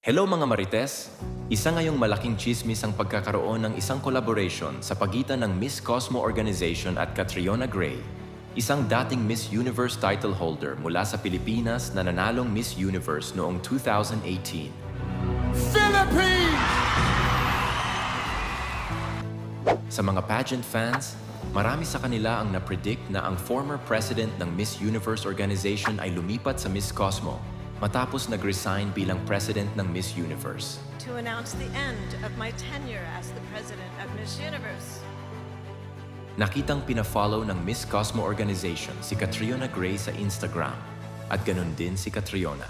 Hello mga Marites! Isa ngayong malaking chismis ang pagkakaroon ng isang collaboration sa pagitan ng Miss Cosmo Organization at Catriona Gray, isang dating Miss Universe title holder mula sa Pilipinas na nanalong Miss Universe noong 2018. Philippines! Sa mga pageant fans, marami sa kanila ang napredict na ang former president ng Miss Universe Organization ay lumipat sa Miss Cosmo matapos nag-resign bilang president ng Miss Universe. To announce the end of my tenure as the president of Miss Universe. Nakitang pina-follow ng Miss Cosmo Organization si Catriona Gray sa Instagram at ganun din si Catriona.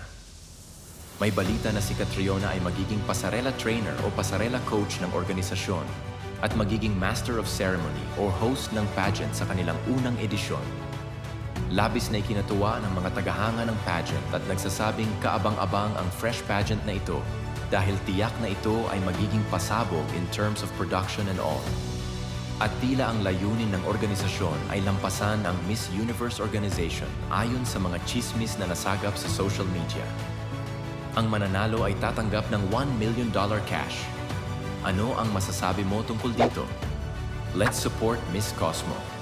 May balita na si Catriona ay magiging pasarela trainer o pasarela coach ng organisasyon at magiging master of ceremony o host ng pageant sa kanilang unang edisyon. Labis na ikinatuwa ng mga tagahanga ng pageant at nagsasabing kaabang-abang ang fresh pageant na ito dahil tiyak na ito ay magiging pasabog in terms of production and all. At tila ang layunin ng organisasyon ay lampasan ang Miss Universe Organization ayon sa mga chismis na nasagap sa social media. Ang mananalo ay tatanggap ng $1 million cash. Ano ang masasabi mo tungkol dito? Let's support Miss Cosmo.